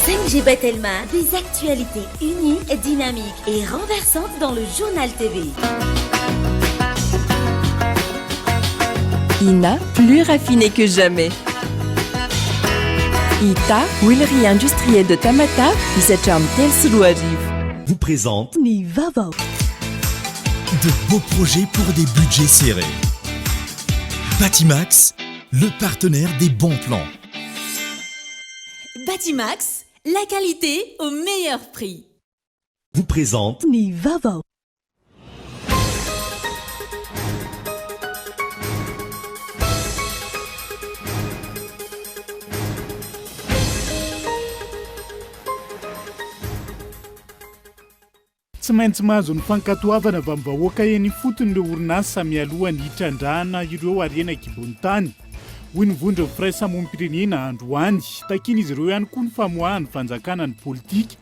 5G Batelma, des actualités uniques, dynamiques et renversantes dans le journal TV. INA, plus raffiné que jamais. ITA, huilerie industrielle de Tamata, Isacham Tel Sulouajiv. Vous présente Ni Vaovao. De beaux projets pour des budgets serrés. Batimax, le partenaire des bons plans. Batimax, la qualité au meilleur prix. Vous présente Ni Vaovao. Tsy maintsy mahazo ny fankatoavana avy amin'ny vahoaka eny fotony ireo orinasa mialohany hitrandrahana ireo harena kibony tany. Hoy ny vondro ny firaisamonim-pirenena androany, takiny izy ireo ihany koa ny famoahany fanjakana ny politika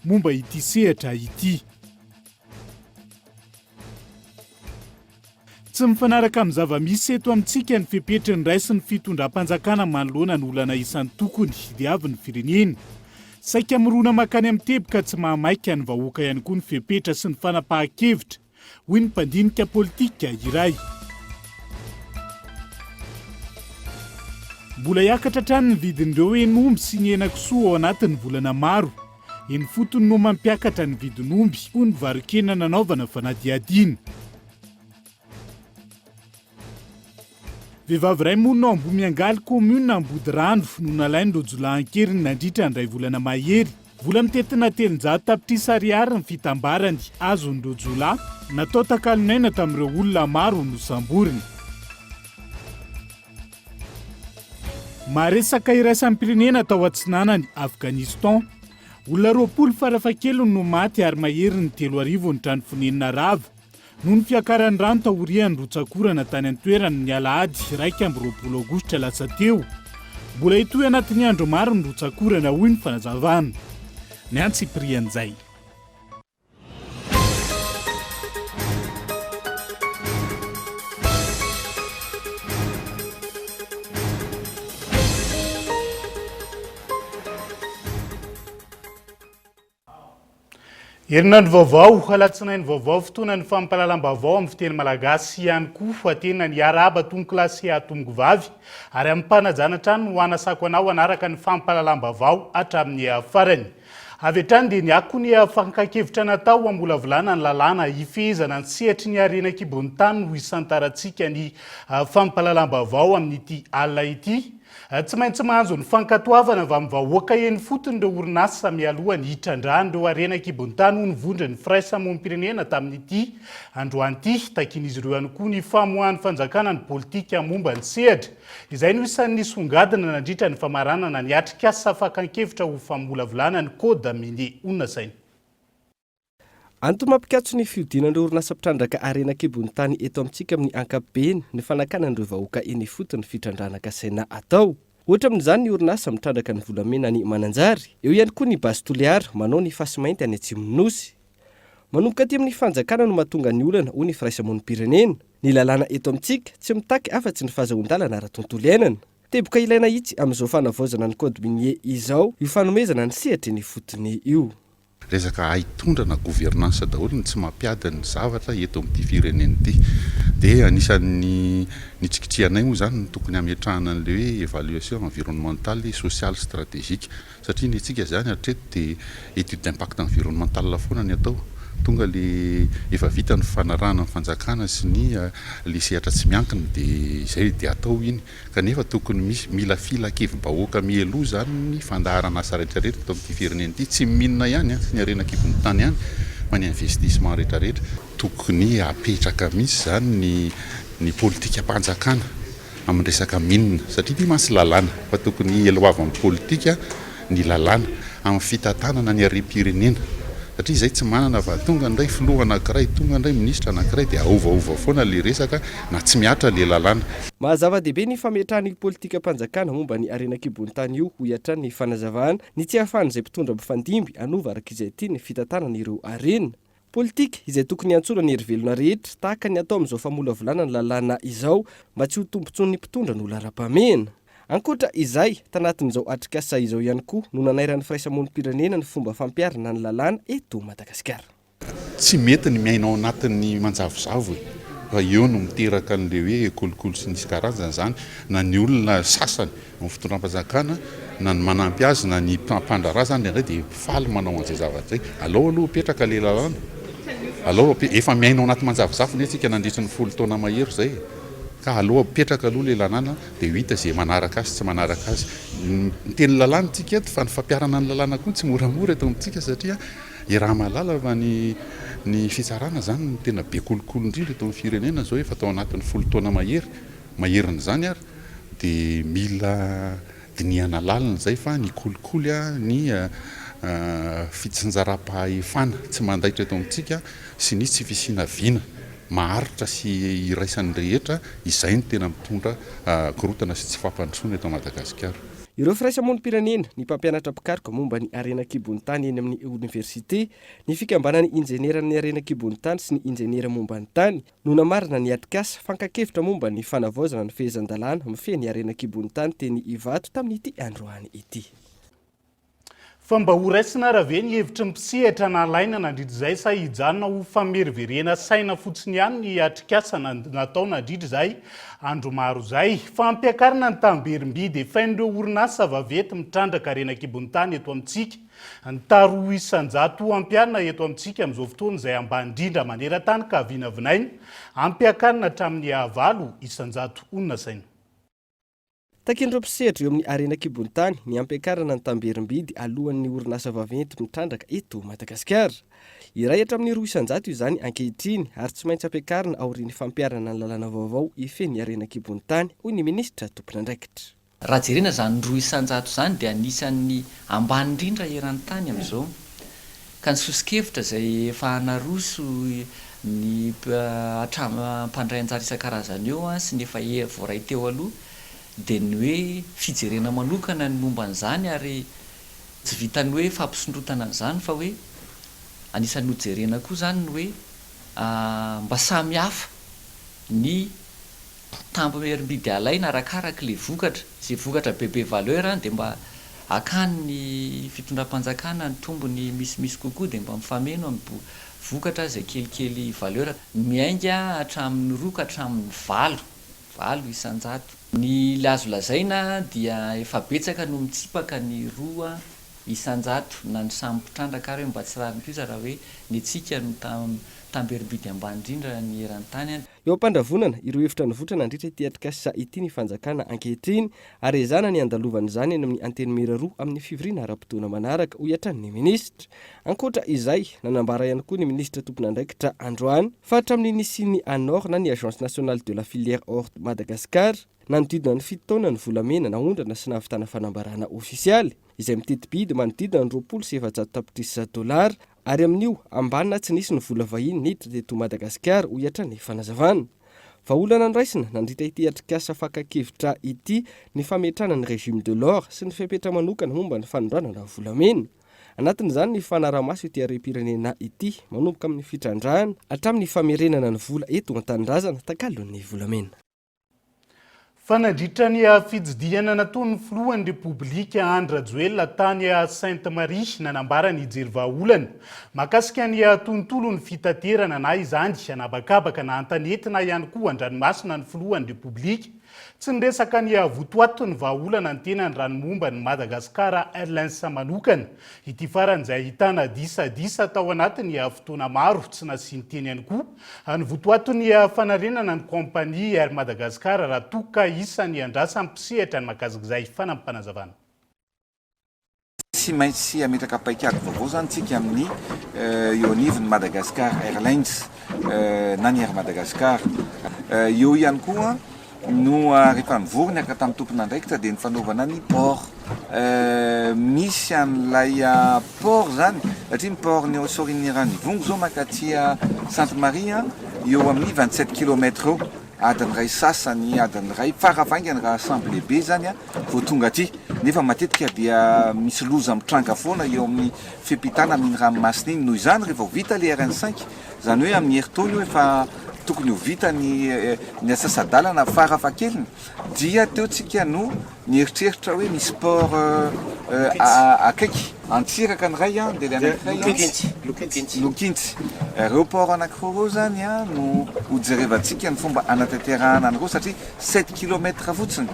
momba ity sehatra ity. Tsy mifanaraka amin'ny zava-misy eto amintsika ny fepetra ny raisy ny fitondram-panjakana manoloana ny olana isan'ny tokony hiavy ny firenena. Saika mirona makany amin'ny teboka tsy mahamaika ny vahoaka ihany koa ny fepetra sy ny fanapahan-kevitra, hoy ny mpandinika politika iray. Mbola hiakatra hatrany ny vidin'ireo hen'omby sy ny henan-kisoa ao anatin'ny volana maro. Eny fotony no mampiakatra ny vidin'omby, hoy ny varokena nanaovana fanadihadiana. Vehivavy iray monina ao Ambomiangaly commune Ambody-rano no nalainy rojolahan-keriny nandritra ny ray volana mahery. Vola mitetina telonjato tapitrisa ariary ny fitambarany azony rojola, natao takalonaina tamin'ireo olona maro no samboriny. Maresaka iraisampirenena tao atsinanany Afghanistan. Olona 20 farafahakeliny no maty ary mahery ny 3 arivo ny trano fonenina rava. Noho ny fiakaran'ny rano taorian'ny rotsakorana tany an-toerany ny Alahady 2 Aogositra lasa teo. Mbola hitohy anatin'ny andro maro ny rotsakorana, hoy ny fanazavana. Ny antsiprian'izay. Herinandro vaovao, alatsinainy vaovao, fotoana ny fampahalalam-baovao amin'ny fiteny malagasy ihany koa fatena ny araba tongo klasy atomgo vavy ary amin'ny mpanajana trano ho anasako anao anaraka ny fampahalalam-baovao hatramin'ny farany. Avy hatrany dia niako ny fankakevitra natao ambolavolana ny lalàna ifehezana ny sehatry ny harena kibony tany ho isantarantsika ny fampahalalam-baovao amin'ity alina ity. Tsy maintsy mahazo ny fankatoavana avy amin'ny vahoaka eny fotony ireo orinasa mialohany hitrandrahana ireo harena kibony tany ho ny vondra ny firaisamonim-pirenena tamin'ity androany ity, takin'izy ireo ihany koa ny famoahany fanjakana ny politika momba ny sehatra. Izay no isan'ny songadina nandritra ny famaranana ny atrikasa fakan-kevitra ho famolavolana ny kôda mine onona sainy. Anto mampikatso ny fiodinan'ireo orinasa mpitrandraka harena kibony tany eto amintsika amin'ny ankapobeny ny fanakanan'ireo vahoaka eny fotony fitrandrana saina atao. Ohatra amin'izany ny orinasa mitrandraka ny volamena ny Mananjary, eo ihany koa ny Basitoliara manao ny Fasimainty any Atsimonosy. Manomboka aty amin'ny fanjakana no mahatonga ny olana hoy ny firaisamonim-pirenena. Ny lalàna eto amintsika tsy mitaky afa-tsy ny fahazahon-dalana ara-tontolo iainana. Teboka ilaina itsy amin'izao fanavaozana ny code minier izao io fanomezana ny sehatra ny fotony io. Resaka aitondrana gouvernance daholo ny tsy mampiady ny zavatra eto amin'ity firenena ity. Dia anisan'ny nitsikitrianay moa zany ny tokony ametrahana an'le hoe évaluation environnementale sociale stratégique satria ny antsika zany hatreto dia étude d'impact environnemental foana ny atao. Tonga le efa vita ny fanarahana ny fanjakana sy ny le sehatra tsy miankina dia izay dia atao iny. Kanefa tokony misy mila filakevim-bahoaka mialoha zany ny fandaharana asa rehetrarehetra eto amin'ity firenena ity, tsy minina ihany sy ny harena kibony tany ihany fa ny investissement rehetrarehetra. Tokony apetraka misy zany ny politika mpanjakana amin'ny resaka minina satria ity masy lalàna fa tokony eloava amin'ny politika ny lalàna amin'ny fitantanana ny harem-pirenena. Satria izay tsy manana va tonga indray filoha anankiray, tonga indray ministra anankiray dia aovaova foana le resaka na tsy miatra le lalàna. Mahazava-dehibe ny fametrahany politika mpanjakana momba ny harena kibony tany io ho iatra ny fanazavana ny tsy ahafahan'izay mpitondra mifandimby anova araka izay ity ny fitantanana ireo harena. Politika izay tokony antsona ny hery-velona rehetra tahaka ny atao amin'izao famolavolana ny lalàna izao mba tsy ho tombontsoan'ny mpitondra ny olona ara-pamena. Ankoatra izay tanatin'izao atrikasa izao ihany koa no nanairan'ny firaisamonim-pirenena ny fomba fampiarana ny lalàna eto Madagasikara. Tsy mety ny miainao anatin'ny manjavozavo fa eo no miteraka an'le hoe kolokolo sy nisy karazana zany na ny olona sasany amin'ny fitondram-panjakana na ny manampy azy na ny mpandara zany indray dia faly manao an'izay zavatra zay. Alao aloha petraka le lalàna, alao efa miainao anaty manjavozavo netsika nandritra ny 10 taona mahery zay, ka aloha petraka aloha le lalàna dia ho hita zay manaraka azy tsy manaraka azy. Ny teny lalàna tsika eto fa ny fampiarana ny lalàna koa tsy moramora eto amintsika satria i raha malala fa ny fitsarana zany ny tena be kolokolo indrindra eto amin'ny firenena zao efa tao anatin'ny 10 taona maheriny zany ary dia mila dinihana lalina zay fa ny kolikoly ny fitsinjaram-pahefana tsy mandaitra eto amintsika sy nisy tsy fisina vina maharitra sy iraisan'ny rehetra, izay ny tena mitondra korotana sy tsy fampandrosoana eto Madagasikara. Ireo firaisamonim-pirenena ny mpampianatra pikaroka momba ny arena kibony tany eny amin'ny université, ny fikambanany injeniera ny arena kibony tany sy ny injeniera momba ny tany no namarina ny atikasa fankakevitra momba ny fanavaozana ny fehezan-dalàna mifehy ny arena kibony tany teny Ivato tamin'ity androany ity. Fa mba ho raisina raha ve ny hevitra mpisehatra nalaina nandritra izay sa hijanona ho fameriverena saina fotsiny ihany ny atrikasa natao nandritra izay andro maro izay. Fampiakarana ny tamberim-bidy efain'ireo orinasa vaventy mitrandraka arena kibony tany eto amintsika. Ny taro isan-jato ampiana eto amintsika amin'izao fotoana izay ambany indrindra maneran-tany ka vinavinaina, ampiakarana hatramin'ny Vaovao isan-jato onona saina. Taken'ireo mpisehatra eo amin'ny arena kibony tany ny ampiakarana ny tamberim-bidy alohan'ny orinasa vaventy mitrandraka eto Madagasikara. Iray hatramin'ny 200 izany ankehitriny ary tsy maintsy ampiakarana aorian'ny fampiarana ny lalàna vaovao ifehy arena kibony tany, hoy ny ministra tompon'andraikitra. Raha jerena zany 200 zany dia anisan'ny ambany indrindra eran'ny tany amin'izao. Ka ny sosikevitra izay efa naroso ny mpandray anjara isan-karazany eo sy ny efa voaray teo aloha dia ny hoe fijerena manokana ny momba an'izany ary tsy vitany hoe fampisondrotana an'izany fa hoe anisan'ny hojerena koa zany ny hoe mba samy hafa ny tamberim-bidy alaina arakaraka le vokatra, izay vokatra bebe valeur dia mba akany ny fitondram-panjakana ny tombony misimisy kokoa dia mba mifameno amin'ny vokatra izay kelikely valeur, miainga hatramin'ny 2 ka hatramin'ny 5 isan-jato. Ny azo lazaina dia efa betsaka no mitsipaka ny 2 isan-jato na ny samy mpitrandraka ary mba tsy rariny kosa raha hoe ny antsika no tamberim-bidy ambany indrindra ny eran'ny tany. Eo am-pandravonana ireo hevitra nivotra nandritra ity atrikasa ity ny fanjakana ankehitriny ary ezana ny andalovana izany eny amin'ny anteny mera 2 amin'ny fivoriana ara-potoana manaraka ho iatran'ny ministra. Ankoatra izay nanambara ihany koa ny ministra tompon'andraikitra androany fa hatramin'ny nisy anor na ny agence nationale de la filière hors Madagascar nanodidina ny 7 taona ny volamena naondrana sy nahavitana fanambarana ofisialy izay mitety-bidy manodidina ny $700 ary amin'io ambanina tsy nisy ny vola vahiny niditra teto Madagasikara ho iatran'ny fanazavana. Vaolana noraisina nandritra ity atrikasa fankakevitra ity ny fametrana ny régime de l'or sy ny fepetra manokana momba ny fanondranana volamena. Anatin'izany ny fanaramaso ity harem-pirenena ity manomboka amin'ny fitrandrahana hatramin'ny famerenana ny vola eto an-tanindrazana takalon'ny volamena. Fanandritra ny fijidihana nataon'ny filohan'ny Repoblika Andry Rajoelina tany Sainte Marie nanambara ny hijery vahaolana mahakasika ny tontolon'ny fitaterana na izany anabakabaka na antanety na ihany koa an-dranomasina ny filohan'ny Repoblika. Tsy niresaka ny votoato ny vahaolana ny tena ny ranomomba ny Madagasikara Airlines manokana. Ity faran'izay ahitana disadisa tao anatiny fotoana maro tsy nasiany ihany koa ny votoato ny fanarenana ny kompania Air Madagasikara raha toka isan'ny andrasan'ny mpisehatra ny mahakasika izay fanampanazavana. Tsy maintsy ametraka paikady vaovao zany tsika amin'ny eo anivon'ny Madagascar Airlines na ny Air Madagascar. Eo ihany koa no rehefa nivorona ka tamin'ny tompon'andraikitra dia ny fanaovana ny port. Misy an'ilay port zany satria ny port ny Sorin'ny Ranivongo zao makatỳ Sainte Marie eo amin'ny 27 km eo. Adiny ray sasany adiny ray faravaingany raha sambo lehibe zany vao tonga aty nefa matetika dia misy loza mitranga foana eo amin'ny fiampitana amin'ny ranomasina iny noho izany rehefa vita le RN5 zany hoe amin'ny herintaona io efa tokony ho vita ny asasadalana farafakeliny dia teotsika no nieritreritra hoe misy sport akaiky antsiraka ny ray dia lokintsy reo port anankiroa zany no hojerevantsika ny fomba anatanterahana an'ireo satria 7 kilometre fotsiny.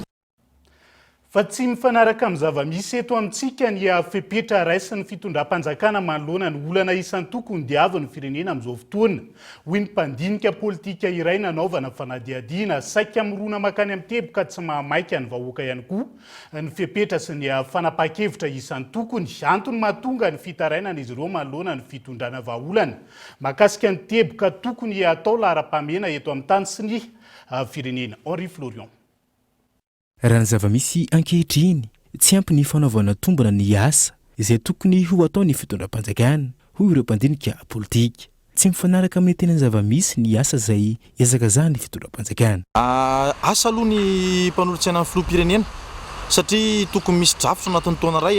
Fa tsy mifanaraka amin'ny zava-misy eto amintsika ny fepetra raisin'ny fitondram-panjakana manoloana ny olana isan'ny tokony diavin'ny firenena amin'izao fotoana. Hoy ny mpandinika politika iray nanaovana fanadihadiana saika amirona makany amin'ny teboka tsy mahamaika ny vahoaka ihany koa. Ny fepetra sy ny fanapahan-kevitra isan'ny tokony antony mahatonga ny fitarainana izy ireo manoloana ny fitondrana vahaolana. Makasika ny teboka tokony atao lahara-pamena eto amin'ny tany sy ny firenena. Henri Florian. Raha ny zava-misy ankehitriny tsy ampy ny fanaovana tombona ny asa izay tokony ho atao ny fitondram-panjakana hoy ireo mpandinika politika. Tsy mifanaraka amin'ny tenany zava-misy ny asa izay iazakazany ny fitondram-panjakana. Asa aloha ny mpanolotsaina amin'ny filoham-pirenena satria tokony misy drafotra anatin'ny taona ray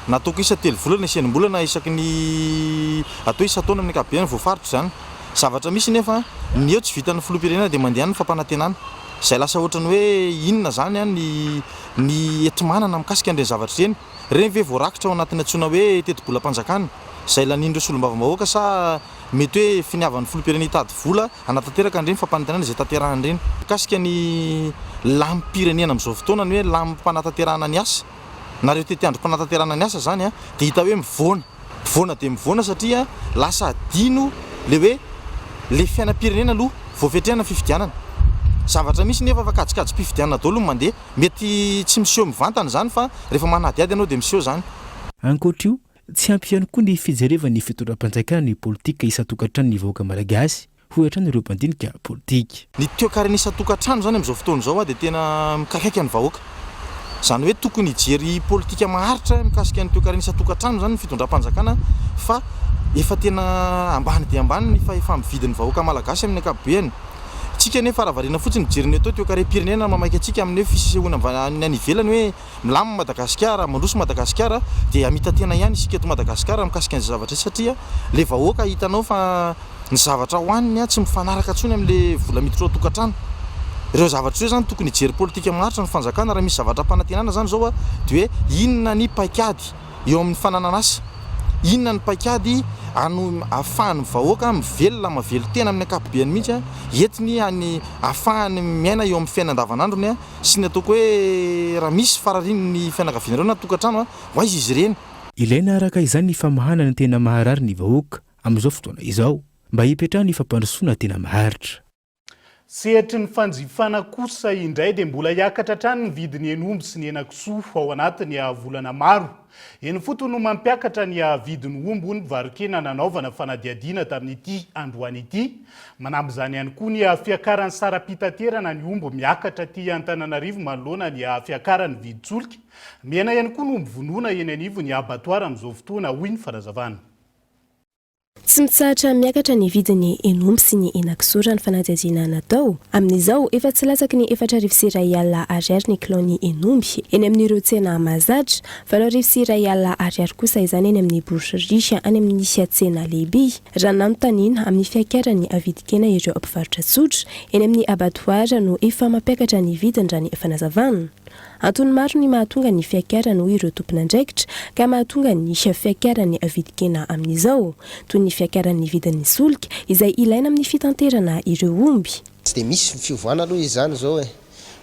nataoko isa 3 volana isenimbolana isaky ny atao isa taona amin'ny ankapobeny voafaritra zany. Zavatra misy nefa ny eo tsy vitan'ny filoham-pirenena dia mandeha ny fampanantenana. Zay lasa ohatrany hoe inona zany ny etomanana mikasika an'ireny zavatra ireny. Reny ve voarakitra ao anatin'ny antsoina hoe teti-bolam-panjakana zay lanindreo solombavam-bahoaka sa mety hoe finiavan'ny filoham-pirenena hitady vola anatanteraka an'ireny fampanantenana zay tanterahana ireny. Mikasika ny lampim-pirenena amin'izao fotoana ny hoe lampim-panatanterahana ny asa nareo tetiandrom-panatanterahana ny asa zany dia hita hoe mivoana dia mivoana satria lasa adino le hoe le fiainam-pirenena aloha voafetrehana fifidianana. Zavatra misy nefa fa kajikajim-pifidianana daholo no mandeha mety tsy miseho mivantana zany fa rehefa manadiady ianao dia miseho zany. Ankoatra io tsy ampy ihany koa ny fijerevan'ny fitondram-panjakana ny politika isan-tokantrano ny vahoaka malagasy hoy hatrany ireo mpandinika politika. Ny toekarena isan-tokantrano zany amin'izao fotoana izao dia tena mikakaiky ny vahoaka. Zany hoe tokony hijery politika maharitra mikasika ny toekarena isan-tokantrano zany ny fitondram-panjakana fa efa tena ambany dia ambany ny fahefa-mividin'ny vahoaka malagasy amin'ny ankapobeny. Tsika nefa raha variana fotsiny mijeriny atao toekare-pirenena mamaika antsika amin'ny hoe fisehoana any ivelany hoe milamina Madagasikara, mandroso Madagasikara dia amita tena ihany isika eto Madagasikara mikasika ny zavatra satria le vahoaka hitanao fa ny zavatra hoaniny tsy mifanaraka tsony amin'le vola miditra ao tokantrano. Ireo zavatra ireo zany tokony hijery politika maharitra ny fanjakana raha misy zavatra mpanantenana zany zao dia hoe inona ny paikady eo amin'ny fananana asa, inona ny paikady ahafahany vahoaka mivelona mavelo tena amin'ny ankapobeny mihitsy entiny ahafahany miaina eo amin'ny fiainana andavanandrony sy ny ataoko hoe raha misy farariny ny fianakavianareo na tokantrano ho aiza izy ireny. Ilaina araka izany ny famahana ny tena maharary ny vahoaka amin'izao fotoana izao mba hipetrahana ny fampandrosoana tena maharitra. Sehatry ny fanjifana kosa indray dia mbola hiakatra hatrany ny vidiny enomby sy ny henan-kisoa ao anatin'ny volana maro. Eny fotony no mampiakatra ny vidiny omby ny varokena nanaovana fanadihadiana tamin'ity androany ity. Manamby izany ihany koa ny fiakaran'ny sara-pitaterana ny omby miakatra ty Antananarivo manoloana ny fiakaran'ny vidin-tsolika. Mihena ihany koa ny omby vonoana eny anivo ny abatoara amin'izao fotoana hoy ny farazavana. Tsy mitsahatra miakatra ny vidiny enomby sy ny henan-kisoa ny fanadihadiana natao. Amin'izao efa tsy latsaky ny 4,00 ariary ariary ny kilao ny enomby eny amin'ireo tsena mahazatra, 7,00 ariary kosa izany eny amin'ny boucherie any amin'ny tsena lehibe. Raha nanontaniana amin'ny fiakaran'ny avidikena ireo mpivarotra tsotra eny amin'ny abatoara no efa mampiakatra ny vidiny raha ny fanazavana. Antony maro ny mahatonga ny fiakarany hoy ireo tompon'andraikitra ka mahatonga ny fiakaran'ny avidikena amin'izao toy ny fiakaran'ny vidin'ny solika izay ilaina amin'ny fitanterana ireo omby. Tsy dia misy fiovoana aloha izany zao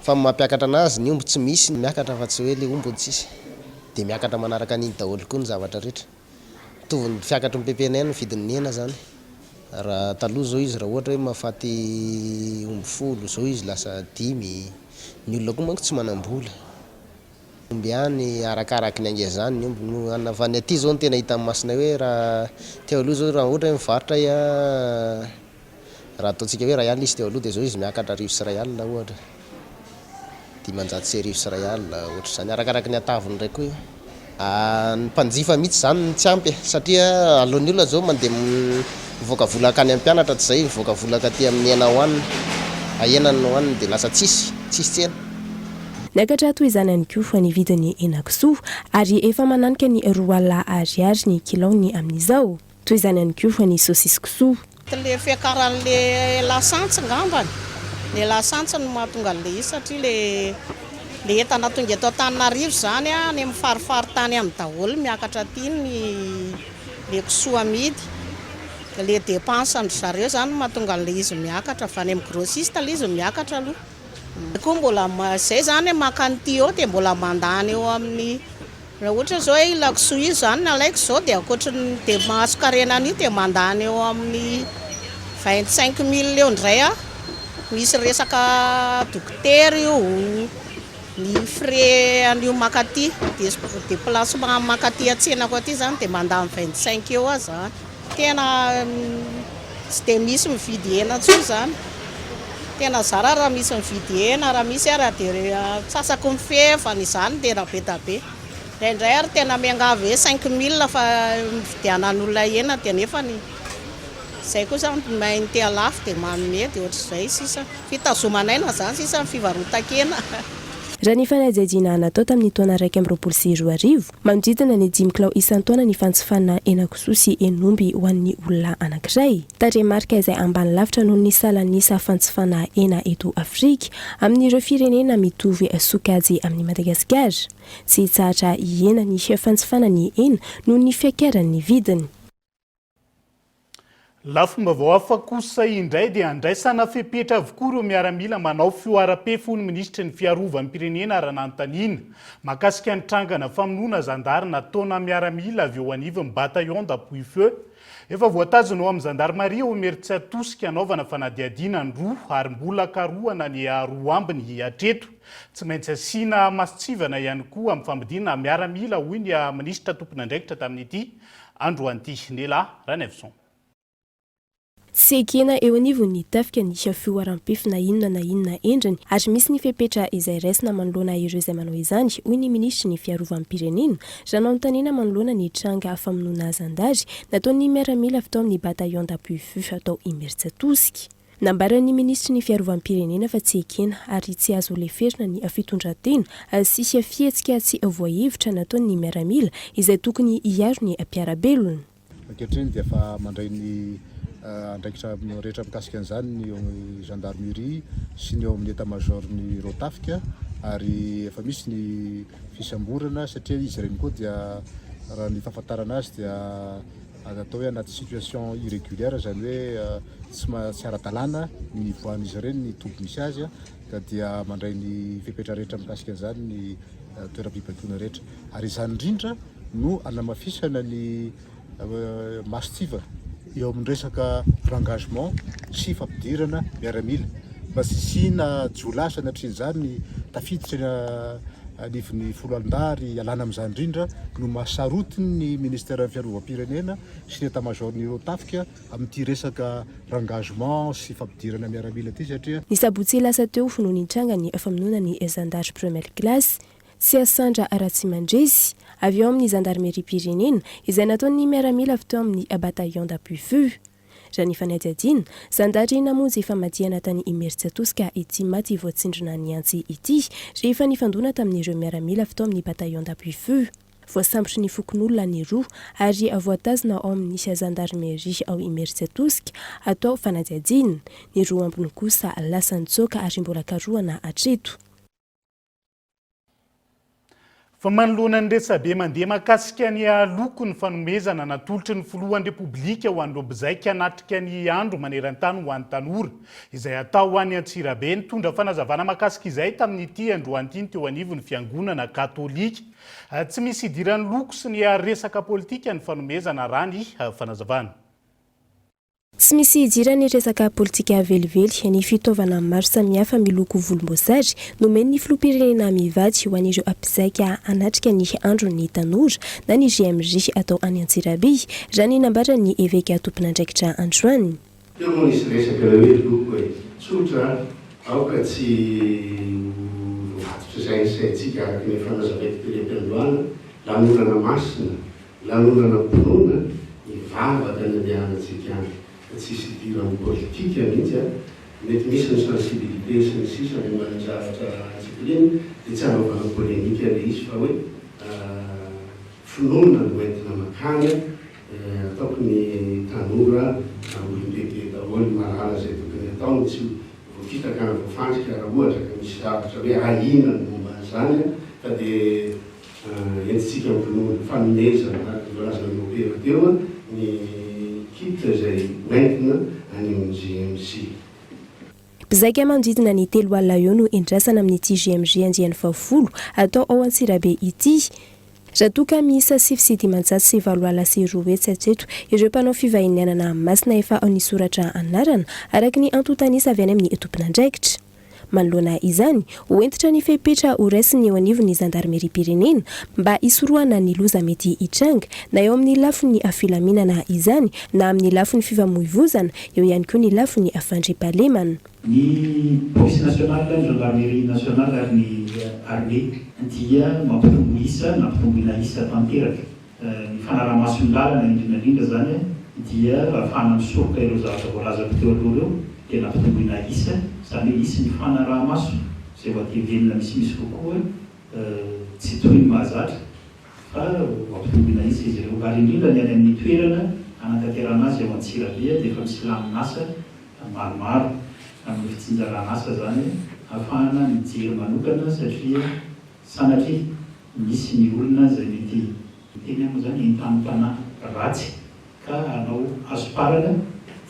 fa mampiakatra anazy ny omby tsy misy miakatra fa tsy hoe le omby tsisy dia miakatra manaraka an'iny daholo koa ny zavatra rehetra. Mitovy ny fiakatra mipepena ny vidin'ny hena zany. Raha taloha zao izy raha ohatra hoe mahafaty omby 10 zao izy lasa 10. Ny olona koa manko tsy manam-bola. Omby ihany arakaraky ny angezany ny omby no anavany aty zao ny tena hita amin'ny masina hoe raha teo aloha zao raha ohatra hoe mivarotra raha ataontsika hoe ray alina izy teo aloha dia zao izy miakatra 1,000 ray alina ohatra. 500 sy 1,000 ray alina ohatra izany arakaraky ny ataviny ndray koa io. Ny mpanjifa mihitsy zany tsy ampy satria alohan'ny olona zao mandeha mivoaka vola akany amin'ny mpianatra tsy zay mivoaka vola aty amin'ny hena hoanina. Ahena ny hoanina dia lasa tsisy tsena. Niakatra toy izany ihany koa fa ny vidiny henan-kisoa ary efa mananika ny 2,00 ariary ny kilao ny amin'izao. Toy izany ihany koa fa ny saosisy kisoa Le fiakaran'le lasantsy ngambany le lasantsy no mahatonga an'le izy satria le entana tonga eto Antananarivo zany a ny mifarifary tany amin'ny daholo miakatra aty le kisoa amidy le dépense andry zareo zany mahatonga an'le izy miakatra fa any amin'ny grossiste le izy miakatra aloha koa mbola zay zany makanty eo dia mbola mandany eo amin'ny raha ohatra zao hoe ilako soa izy zany nalaiko zao dia ankoatrany dia mahasokarenany io dia mandany eo amin'ny 25 000 eo indray a misy resaka dokotera io ny frais an'io makaty dia placement makaty atsenako aty zany dia mandany 25 eo a zany tena tsy dia misy mividy hena tsoa zany tena zara raha misy mividy hena raha misy ara dia sasako mifefany izany dia rabe tabe indray ary tena miangavy hoe 5 000 fa mividianan'olona hena dia nefa ny zay koa zany mainty alafo dia manome dia ohatr'izay sisa fitazomanaina zany sisa fivarotan-kena raha ny fanadihadiana natao tamin'ny taona 2024 manodidina ny 5 kilao isan-taona ny fantsifanana henan-kisoa sy henomby ho an'ny olona anankiray taremarika izay ambany lavitra noho ny salanisa fantsifana hena eto Afrika amin'ireo firenena mitovy sokajy amin'ny Madagasikara sy tsahatra hena ny fantsifana ny hena noho ny fiakaran'ny vidiny. Lafomba hafa kosa indray dia andraisana fepetra avokoa ireo miaramila manao fioara-pefo ny ministry ny fiarovan'ny pirenena ranantanina makasika ny trangana famonoana zandary nataona miaramila avy eo anivon'ny bataillon d'appui feu efa voatazona ao amin'ny gendarmerie ao Meritsy atosika anaovana fanadihadiana ny roa ary mbola karohana ny roa ambiny hatreto tsy maintsy asiana masitsivana ihany koa amin'ny famidina miaramila hoy ny ministra tompon'andraikitra tamin'ity andro anty Nela Ranevson. Sekena eo anivon'ny tafika ny fioaram-pefo na inona endriny ary misy ny fepetra izay raisina manoloana ireo izay manao izany hoy ny ministry ny fiarovan'ny pirenena ranantanina manoloana ny tranga famonoana zandary nataon'ny miaramila avy tao amin'ny bataillon d'appui feu atao i Meritsy atosika. Nambaran'ny ministry ny fiarovan'ny pirenena fa tsy ekena ary tsy azo leferina ny fitondran-tena sy fihetsika tsy voahevitra nataon'ny miaramila izay tokony hiaro ny mpiarabelona. Ankehitriny dia efa mandray ny andraikitra rehetra mikasika an'izany ny gendarmerie sy ny eo amin'ny état-major ny rotafika ary efa misy ny fisamborana satria izy ireny koa dia raha ny fahafantarana azy dia atao hoe anaty situation irrégulière zany hoe tsy ara-dalàna ny voan'izy ireny ny toby misy azy ka dia mandray ny fepetra rehetra mikasika an'izany ny toeram-pibaikoana rehetra ary izany indrindra no anamafisana ny masitsivana eo amin'ny resaka engagement sy fampidirana miaramila mba tsy sina jolasa natr'izany tafiditra anivon'ny folo alindary alana amin'izany indrindra no mahasarotiny ny ministère fiarovam-pirenena sy ny état-major ny rotafika amin'ity resaka engagement sy fampidirana miaramila ity satria ny sabotsy lasa teo finoany tranga ny famonoana ny zandary première classe sy asandra Ratsimandresy avy eo amin'ny gendarmerie pirenena izay nataon'ny miaramila avy teo amin'ny bataillon d'appui feu. Raha ny fanadihadiana zandary namonjy famadihana tany i Meritsy atosika ity maty voatsindrona ny antsy ity rehefa nifandona tamin'ireo miaramila avy teo amin'ny bataillon d'appui feu. Voasambotry ny fokon'olona ny roa ary voatazona ao amin'ny gendarmerie ao i Meritsy atosika atao fanadihadiana ny roa ambiny kosa lasa nitsoaka ary mbola karohana hatreto. Fa manoloana ny resabe mandeha makasika ny loko ny fanomezana natolotry ny filohan'ny repoblika ho an'ireo mpizaika hanatrika ny andro maneran-tany ho an'ny tanora izay atao ho an'ny Antsirabe nitondra fanazavana makasika izay tamin'ity androantiny teo anivon'ny fiangonana katolika. Tsy misy idiran'ny loko sy ny resaka politika ny fanomezana raha ny fanazavana. Tsy misy idirany resaka politika velively ny fitaovana maro samihafa miloko volomboasary nomeny ny filoham-pirenena mivady ho an'ireo mpizaika hanatrika ny andro ny tanora na ny GMJ atao any Antsirabe raha ny nambara ny évêque tompon'andraikitra androany. Eo moa nisy resaka hoe loko hoe tsotra aoka tsy vatotra izay saintsika araky ny fanazaveti-pirenena lanonana masina lanonana mponona mivavaka ny andehanantsika any. Tsisy idirany politika mihitsy mety misy ny sensibilité sy ny sisa ny manjavatra antsika dia tsy hanaovana polémika le izy fa hoe finoana no entina makany ataoko ny tanora olon-dehibe daholo marana zay tokony atao tsy voafitaka na voafantsika raha ohatra ka misy zavatra hoe ahina ny momba zany fa dia entsika fanomezana araka voalazana nopera teo ny kit zay maintina any amin'ny GMC. Mpizaika manodidina ny 3 alina eo no endrasana amin'ity GMG andiany Vaovao atao ao Antsirabe ity. Raha toa ka miisa 7 sy 7 alina sy 2 hetsy hatreto ireo mpanao fivahinianana masina efa ao nisoratra anarana araka ny antotanisa avy any amin'ny tompon'andraikitra. Manoloana izany, hoentitra ny fepetra ho raisiny eo anivon'ny zandarmeri-pirenena mba hisorohana ny loza mety hitranga na eo amin'ny lafiny filaminana izany na amin'ny lafiny fifamoivoizana eo ihany koa ny lafiny fandriampahalemana. Ny police nationale, gendarmerie nationale ary ny armée dia mampitombo isa na mpitombona isa tanteraka. Ny fanaraha-mason'ny lalana indrindrandrindra zany dia ahafahana misoroka ireo zavatra voalazako teo aloha ireo dia nampitomboina isa zany hoe isy ny fanaraha-maso izay voatevenina misimisy kokoa tsy toy ny mahazatra fa mampitomboina isa izy ireo ary indrindra ny any amin'ny toerana anatanterana azy ao Antsirabe dia efa misy lamin'asa maromaro amin'ny fitsinjaran'asa zany ahafahana mijery manokana satria sanatria misy ny olona izay mety teny amiko zany entanotana ratsy ka anao azo-parana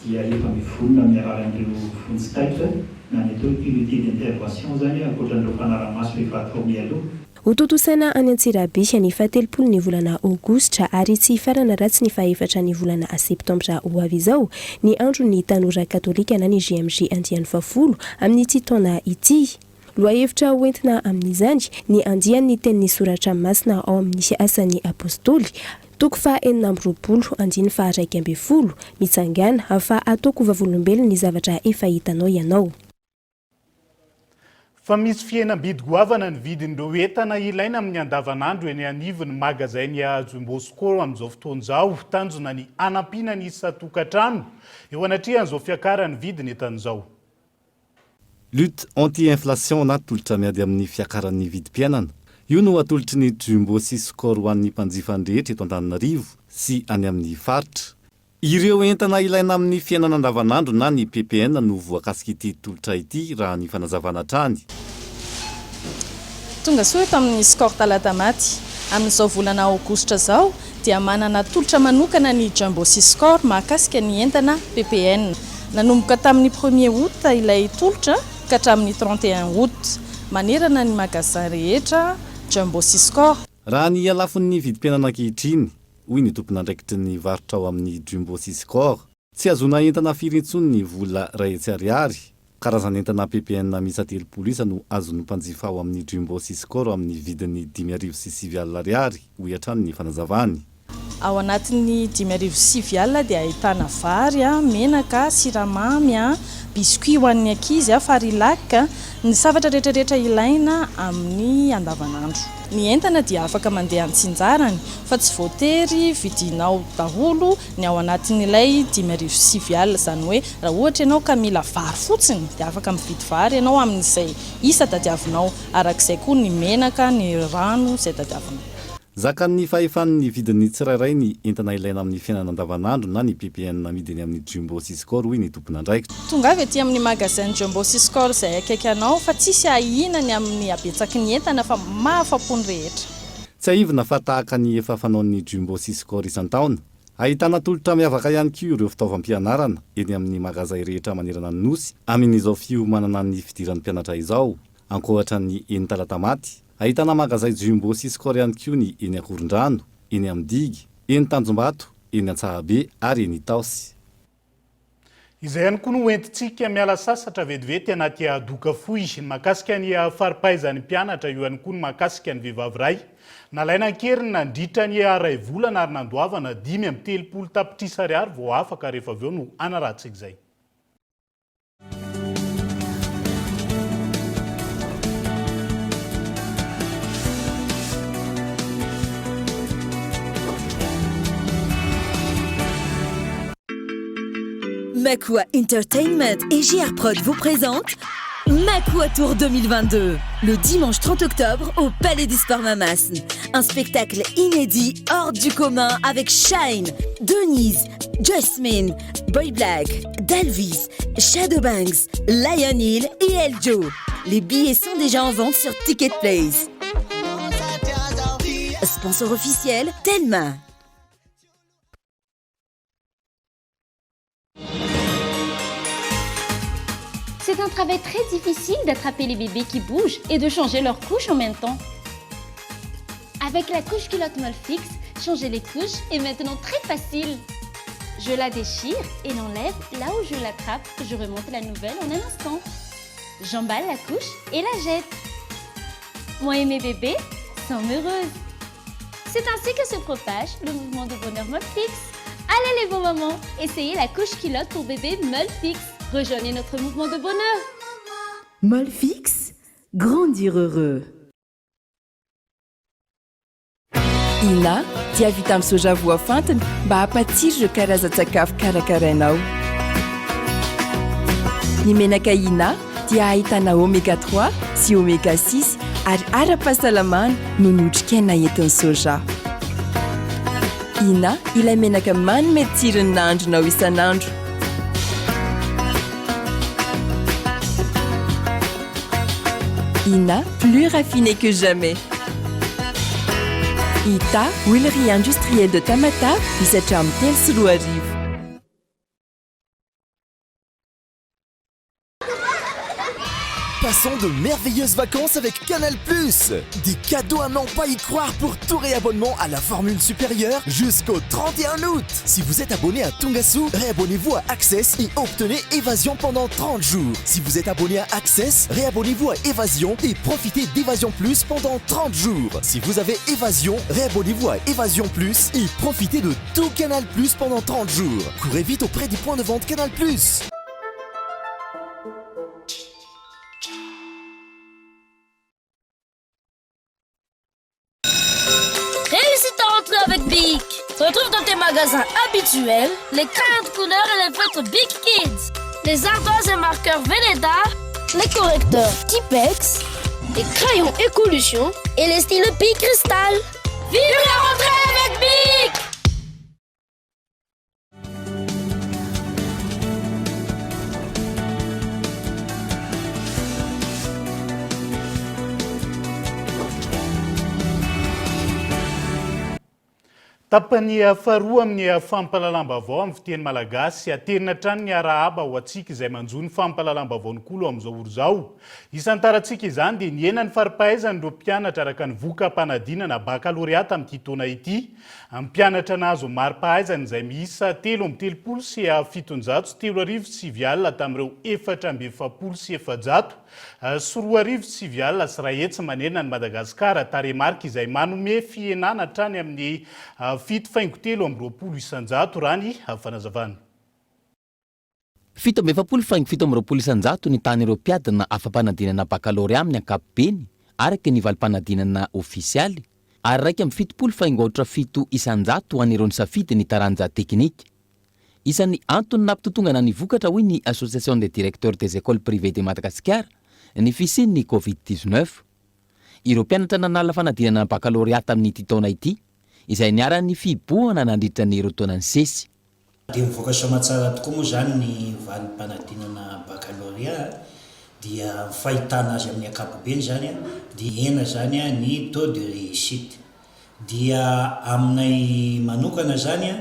dia efa mivonona amin'ny alalan'ireo vonjitaitra na ny atao unité d'intervention zany ankoatran'ireo fanaraha-maso efa atao mialoha. Ho totosaina any Antsirabe ny 17 ny volana Aogositra ary tsy farana ratsy ny 4 ny volana Septambra ho avy izao ny andro ny tanora katolika na ny GMG andiany Vaovao amin'ity taona ity. Lohahevitra hoentina amin'izany ny andian'ny tenin'ny soratra masina ao amin'ny asan'ny apôstôly toko fa 4 andiny fa 1 mitsangana afa ataoko vavolombelona ny zavatra efa hitanao ianao. Fa misy fihenam-bidy goavana ny vidin'ireo entana ilaina amin'ny andavanandro eny anivon'ny magazainy Aout amin'izao fotoan'izao tanjona ny anampiana ny isa-tokantrano eo anatrehan'izao fiakaran'ny vidiny etan'izao. Lutte anti-inflation na tolotra miady amin'ny fiakaran'ny vidim-piainana. Io no atolotry ny jumbo sy score ho an'ny mpanjifa rehetra eto Antananarivo sy any amin'ny faritra. Ireo entana ilaina amin'ny fiainana andavanandro na ny PPN no voakasika ity tolotra ity raha ny fanazavana trany. Tonga soa eto amin'ny score talata maty. Amin'izao volana Aogositra zao dia manana tolotra manokana ny jumbo sy score mahakasika ny entana PPN. Nanomboka tamin'ny 1er août ilay tolotra ka hatramin'ny 31 août. Manerana ny magasin rehetra jumbo sy score. Raha ny alafon'ny vidim-piainana ankehitriny, hoy ny tompon'andraikitry ny varotra ao amin'ny jumbo sy score, tsy azona entana firy intsony ny vola ray hetsy ariary. Karazana entana PPN misy 30 isa no azon'ny mpanjifa ao amin'ny jumbo sy score amin'ny vidiny 5,000 sy 7,000 ariary, hoy hatrany ny fanazavany. Ao anatin'ny 5,000 dia ahitana vary, menaka, siramamy, biscuit ho an'ny ankizy, farilaka, ny zavatra rehetrarehetra ilaina amin'ny andavanandro. Ny entana dia afaka mandeha antsinjarany fa tsy voatery vidinao daholo ny ao anatin'ilay 5,000 zany hoe raha ohatra ianao ka mila vary fotsiny dia afaka mividy vary ianao amin'izay isa tadiavinao arak'izay koa ny menaka, ny rano izay tadiavinao. Zakan'ny fahefan'ny vidiny tsirairay ny entana ilaina amin'ny fiainana andavanandro na ny PPN amidiny amin'ny jumbo sy score hoy ny tompon'andraikitra. Tonga avy aty amin'ny magasin jumbo sy score izay akaiky anao fa tsisy ahinany amin'ny abetsaky ny entana fa mahafapony rehetra. Tsy aivina fa tahaka ny efa fanaon'ny jumbo sy score isan-taona. Ahitana tolotra miavaka ihany koa ireo fitaovam-pianarana eny amin'ny magazay rehetra manerana ny nosy amin'izao fiomanana ny fidiran'ny mpianatra izao. Ankoatra ny eny talata maty. Ahitana magazay jumbo sy score ihany koa ny eny Akorondrano, eny Amdigy, eny Tanjombato, eny Antsahabe ary eny Taosy. Izay ihany koa no entintsika miala sasatra vetivety anaty doka fohy mahakasika ny faripaizan'ny mpianatra io ihany koa no mahakasika ny vehivavy iray. Nalaina ankeriny nandritra ny ray volana ary nandoavana 5,30 tapitrisa ariary vao afaka rehefa avy eo no anarahantsika izay. Makua Entertainment et JR Prod vous présentent Makoua Tour 2022, le dimanche 30 octobre au Palais des Sports Mamasne. Un spectacle inédit hors du commun avec Shine, Denise, Jasmine, Boy Black, Dalvis, Shadowbanks, Lion Hill et Eljo. Les billets sont déjà en vente sur Ticketplace. Sponsor officiel, Telma. C'est un travail très difficile d'attraper les bébés qui bougent et de changer leur couche en même temps. Avec la couche culotte molle fixe, changer les couches est maintenant très facile. Je la déchire et l'enlève là où je l'attrape. Je remonte la nouvelle en un instant. J'emballe la couche et la jette. Moi et mes bébés sommes heureuses. C'est ainsi que se propage le mouvement de bonheur molle fixe. Allez les bons mamans, essayez la couche culotte pour bébé molle fixe. Rejoignez notre mouvement de bonheur. Molle fixe, grandir heureux. Ina, dia vita amin'ny soja voafantina mba hampatsiro ireo karazan-tsakafo karakarainao. Ny menaka Ina dia ahitana oméga 3 sy oméga 6 ary ara-pahasalamana no notrikaina entin'ny soja. Ina, ilay menaka manome tsirony nahandronao isan'andro. Ina, plus raffiné que jamais. Ita, huilerie industrielle de Tamatave, misatra amin'ny telo sy roa arivo. Passons de merveilleuses vacances avec Canal+. Des cadeaux à n'en pas y croire pour tout réabonnement à la formule supérieure jusqu'au 31 août. Si vous êtes abonné à Tungasu, réabonnez-vous à Access et obtenez Évasion pendant 30 jours. Si vous êtes abonné à Access, réabonnez-vous à Évasion et profitez d'Évasion Plus pendant 30 jours. Si vous avez Évasion, réabonnez-vous à Évasion Plus et profitez de tout Canal+ pendant 30 jours. Courez vite auprès des points de vente Canal+. Avec Bic. Retrouve dans tes magasins habituels les crayons de couleur et les feutres Bic Kids, les ardoises et marqueurs Velleda, les correcteurs Tipex, les crayons Écolution et les stylos Bic Cristal. Vive la rentrée avec Bic! Tapany faharoa amin'ny fampahalalam-baovao amin'ny fiteny malagasy atenina trano ny arahaba ho antsika izay manjony fampahalalam-baovao ny kolo amin'izao oro izao. Isan'ny tarantsika izany dia niena ny faripahaizan'ireo mpianatra araka ny voka-panadinana bakaloriata amin'ity taona ity. Amin'ny mpianatra nahazo mari-pahaizana izay miisa 3 sy 700 sy 3,7 alina tamin'ireo 4,7 sy 700 sy 2,9 alina sy 1 hetsy manena ny Madagasikara taremarika izay manome fienana hatrany amin'ny 7,3 amby 20 isanjato raha ny fanazavana. 7,7 amby 20 isanjato ny tany ireo mpiadina afampanadinana bakalorea amin'ny ankapobeny araka ny valim-panadinana ofisialy ary raika amin'ny 7,7 isanjato anireo ny safidy ny taranja teknika. Isan'ny antony nampitotongana ny vokatra hoy ny Association des directeurs des écoles privées de Madagascar ny fisian'ny Covid-19. Ireo mpianatra nanala fanadinana bakaloreata amin'ity taona ity izay niaran'ny fiboana nandritra ny ireo taonany sesy. Dia mivoaka soamatsara tokoa moa zany ny valim-panadinana baccalauréat dia fahitana azy amin'ny ankapobeny zany dia ena zany ny taux de réussite. Dia aminay manokana zany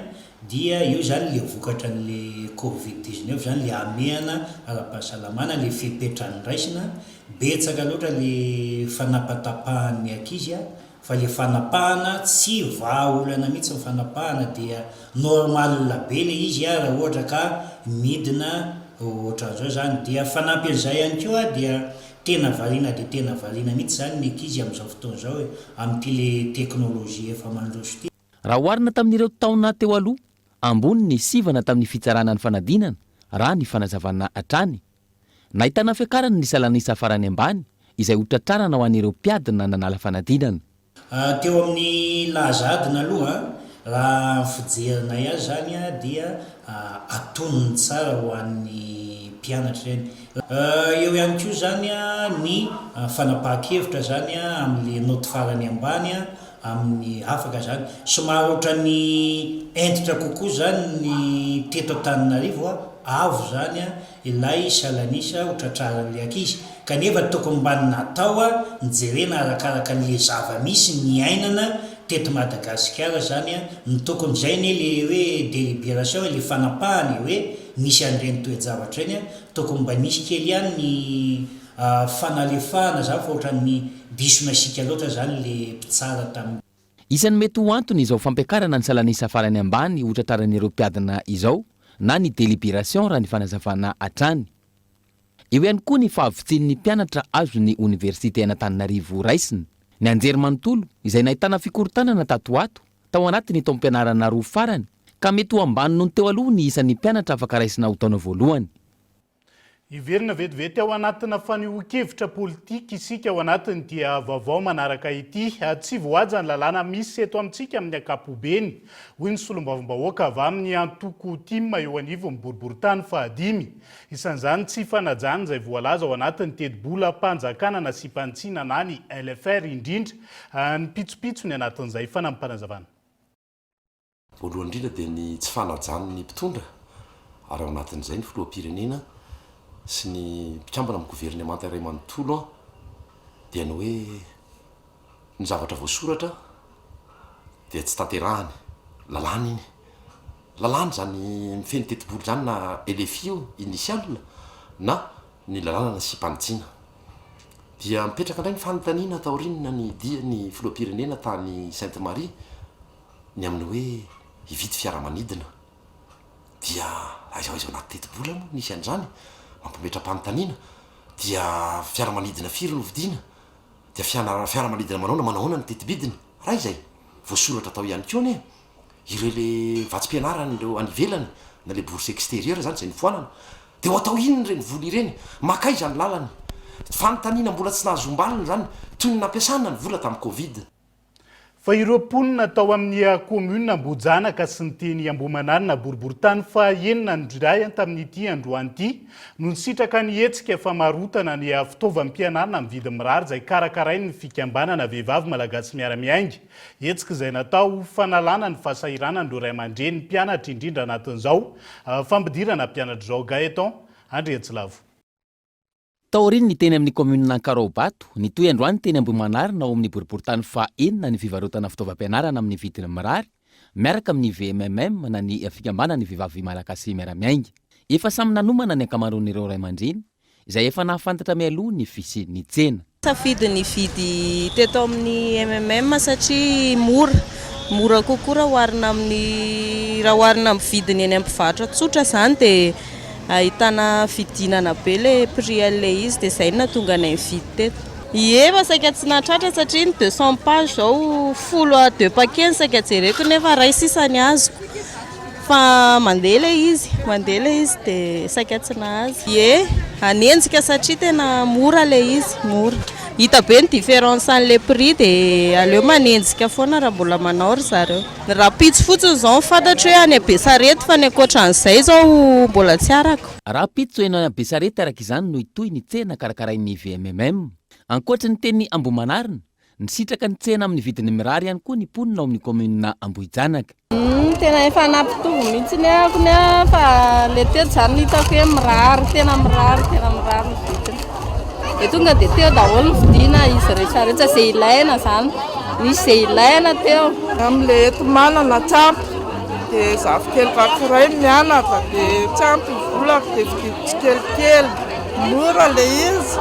dia io zany le vokatra le Covid-19 zany le amehana ara-pahasalamana le fipetrany raisina betsaka loatra le fanapatapahan'ny ankizy fa le fanapahana tsy vahaolana mihitsy ny fanapahana dia normal be le izy raha ohatra ka midina ohatran'izao zany dia fanampy an'izay ihany koa dia tena variana dia tena variana mihitsy zany ny ankizy amin'izao fotoana izao amin'ity le teknôlôjia efa mandroso ity. Raha oharina tamin'ireo taona teo aloha ambony ny sivana tamin'ny fitsarana ny fanadinana raha ny fanazavana hatrany. Nahitana fiakarana ny salanisa farany ambany izay hotratrarana ho an'ireo mpiadina nanala fanadinana. Teo amin'ny lahazadina aloha raha fijerina azy zany dia atonony tsara ho an'ny mpianatra reny eo ihany koa zany a ny fanapahan-kevitra zany a amin'le noty farany ambany a amin'ny afaka zany somary ohatrany entitra kokoa zany ny teto Antananarivo avo zany a ilay salanisa hotratraran'le ankizy kanefa tokony mba natao a nijerena arakaraka le zava-misy ny ainana teto Madagasikara zany a ny tokony zay ny le hoe délibération le fanapahany hoe misy an'ireny toe-javatra reny a tokony mba misy kely ihany ny fanalefahana zany fa ohatran'ny disona sika loatra zany le mpitsara tamin'ny isan'ny mety ho antony izao fampiakarana ny salanisa farany ambany hotratraran'ireo mpiadina izao na ny délibération raha ny fanazavana hatrany eo ihany koa ny fahavitsin'ny mpianatra azo ny université Antananarivo raisiny ny anjery manontolo izay nahitana fikorontanana tato ato tao anatiny taom-pianarana roa farany ka mety ho ambany noho ny teo aloha ny isan'ny mpianatra afaka raisina ho taona voalohany iverina vetivety ao anatina fanehoan-kevitra politika isika ao anatiny dia vaovao manaraka ity tsy voaja ny lalàna misy eto amintsika amin'ny ankapobeny hoy ny solombavam-bahoaka avy amin'ny antoko timma eo anivon'ny boriboritany fahadimy isan'izany tsy fanajany izay voalaza ao anatin'ny teti-bola-mpanjakana na sy mpantsina na ny LFR indrindra ny pitsopitso ny anatin'izay fanampanazavana voalohany indrindra dia ny tsy fanajany ny mpitondra ary ao anatin'izay ny filoham-pirenena sy ny mpikambana amin'ny gouvernemanta iray manontolo dia ny hoe ny zavatra voasoratra dia tsy tanterahany lalàna iny lalàna zany mifeny teti-bolo zany na elefio initial na ny lalàna na sy mpanitsina dia mipetraka indray ny fanontaniana taorinina ny dia ny filoham-pirenena tany Sainte Marie ny amin'ny hoe hividy fiaramanidina dia aiza anaty teti-bola moa nisy an'izany mampimetra-panontaniana dia fiaramanidina firy no vidiana dia fiaramanidina manaona ny tetibidina raha izay voasoratra atao ihany koa ne ireo le vatsim-pianarany reo anivelany na le bourse extérieure zany zay nifoanana dia ho atao inony reny vola ireny makay zany lalany fanontaniana mbola tsy nahazombalina zany toy ny nampiasana ny vola tamin'ny Covid fa ireo mponina tao amin'ny commune Ambohijanaka sy ny teny Ambohimanarina boriboritany fa enina ndray tamin'ity androany ity no nisitraka ny hetsika famarotana ny fitaovam-pianarana amin'ny vidiny mirary izay karakarainy ny fikambanana vehivavy malagasy miara-miainga hetsika izay natao fanalana ny fahasahiranan'ireo ray aman-dreny mpianatra indrindra anatin'izao fampidirana mpianatra izao Gaeton Andrianjilavo taoriny ny teny amin'ny commune Ankarobato ny toy androany teny Ambohimanarina ao amin'ny boriboritany fa enina ny fivarotana fitaovam-pianarana amin'ny vidiny mirary miaraka amin'ny VMMM na ny fikambanana ny vehivavy malagasy miara-miainga efa samy nanomana ny ankamaroan'ireo ray aman-dreny izay efa nahafantatra mialoha ny fisian'ny tsena safidy ny vidy teto amin'ny MMM satria mora kokoa raha oharina amin'ny vidiny eny am-pivarotra tsotra zany dia ahitana fidinana be le prix le izy dia zay natonga nay vidy teto efa saika tsy nahatratra satria ny 200 page zao 2 paquet saika jereko nefa ray sisany azoko fa mandeha le izy dia saika tsy nahazo anenjika satria tena mora le izy mora hita be ny différence an'le prix dia aleo manenjika foana raha mbola manao ry zareo raha pitso fotsiny zao fantatro hoe any Besarety fa ny ankoatran'izay zao mbola tsy arako raha pitso eny Besarety araka izany no itoy ny tsena karakarain'ny VMMM ankoatra ny teny Ambohimanarina nisitraka ny tsena amin'ny vidiny mirary ihany koa ny mponina ao amin'ny commune Ambohijanaka tena efa nampitovy mihitsy ny ako fa le teto zany hitako hoe mirary tena mirary ny vidiny dia tonga dia teo daholo vidiana izy rehetrarehetra izay ilaina zany misy izay ilaina teo amin'le eto manana tsampy dia zafikely vakiray mianaka dia tsampy volako dia vidiako tsikelikely mora le izy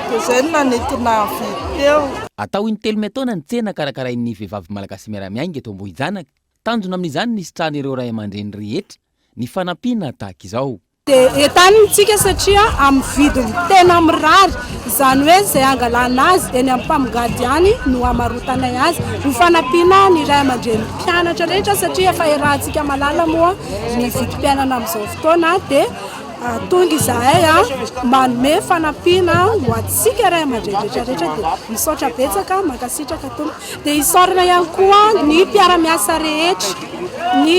dia izay no nanintona vidy teo atao intelo metaona ny tsena karakarain'ny vehivavy malagasy miara-miainga eto Ambohijanaka tanjona amin'izany ny sitrahan'ireo ray aman-dreny rehetra ny fanampiana tahaka izao dia entanitsika satria amin'ny vidiny tena mirary izany hoe izay angalana azy eny amin'ny mpamigady ihany no hamarotanay azy ho fanampiana ny ray aman-dreny mpianatra rehetra satria efa iarahantsika malala moa ny vidim-pianana amin'izao fotoana dia tonga izahay manome fanampiana ho antsika ray aman-dreny rehetrarehetra dia misaotra betsaka mankasitraka tompo dia hisaorana ihany koa ny mpiara-miasa rehetra ny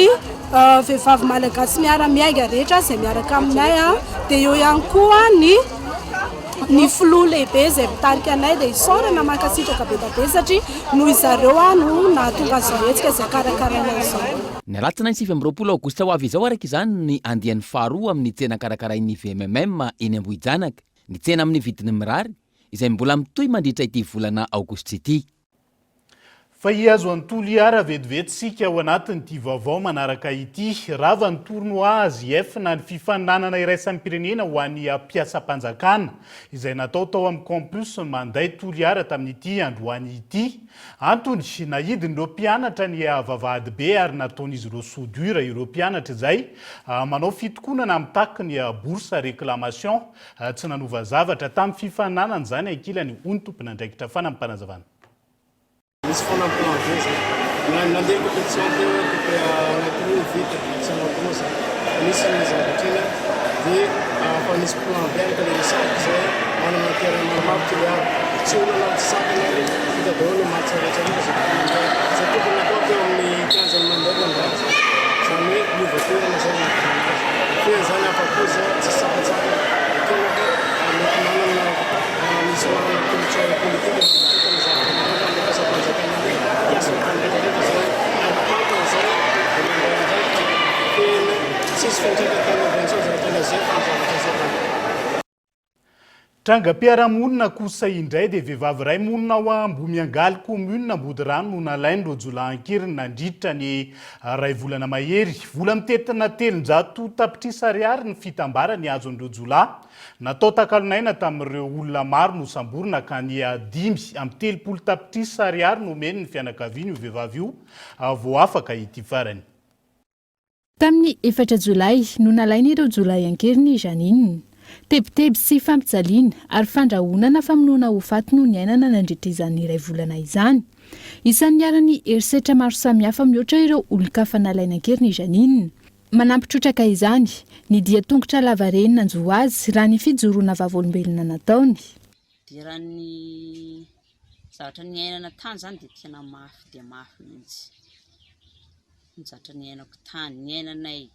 vehivavy malagasy miara-miainga rehetra izay miaraka aminay a dia eo ihany koa ny filoha lehibe izay mitarika anay dia isaorana mankasitraka be da be satria noho izareo a no nahatonga azy hetsika izay karakaraina izao. Ny alatsina ny 7 aogositra ho avy izao araka izany ny andian'ny faharoa amin'ny tsena karakarain'ny VMM eny Ambohijanaka, ny tsena amin'ny vidiny mirary izay mbola mitoy mandritra ity volana aogositra ity. Fa hiazo antolo iara vetivetsika ao anatin'ity vaovao manaraka ity, rava ny tournoi AZF na ny fifaninanana iraisan'ny pirenena ho an'ny mpiasam-panjakana izay natao tao amin'ny campus manday tolo iara tamin'ity androany ity. Antony nahidin'ireo mpianatra ny vavahady be ary nataon'izy ireo soudure ireo mpianatra izay manao fitokonana mitaky ny bourse réclamation tsy nanova zavatra tamin'ny fifaninanana izany ankilany ontompon'andraikitra fanampanazavana. Misy foana plan B zay. Nandeha compétition teo anatiny vita compétition kosa. Nisy ny zavatra ina dia fa nisy plan B araka le resaky zay manana terrain maromaro tiliara. Tsy olona sakana vita daholo match rehetra rehetra. Zay tokony atao teo amin'ny 15 mandeha andraza. Zany hoe miova toerana zay ny fe zany afa-po zay tsy sakatsaka. Tena mety manana misy manana culture politique Trangam-piarahamonina kosa indray dia vehivavy iray monina ao Ambomiangaly commune Ambody Rano no nalainy ireo jolahan-keriny nandritra ny ray volana mahery. Vola mitetina 300 tapitrisa ariary ny fitambarany azon'ireo jola. Natao takalonaina tamin'ireo olona maro no samborina ka ny 5 amin'ny 30 tapitrisa ariary no omeny ny fianakaviany io vehivavy io vao afaka ity farany. Tamin'ny 4 Jolay no nalainy ireo jolahan-keriny Janine. Tebiteby sy fampijaliana ary fandrahonana famonoana ho faty no niainana nandritra izany iray volana izany. Isan'ny niarany herisetra maro samihafa mihoatra ireo olon-kafa nalaina ankeriny Janine. Manampitrotraka izany, ny dia tongotra lavareny nanjo azy raha ny fijoroana vavolombelona nataony. Dia raha ny zavatra niainana tany zany dia tena mafy dia mafy mihitsy. Ny zavatra niainako tany, niainanay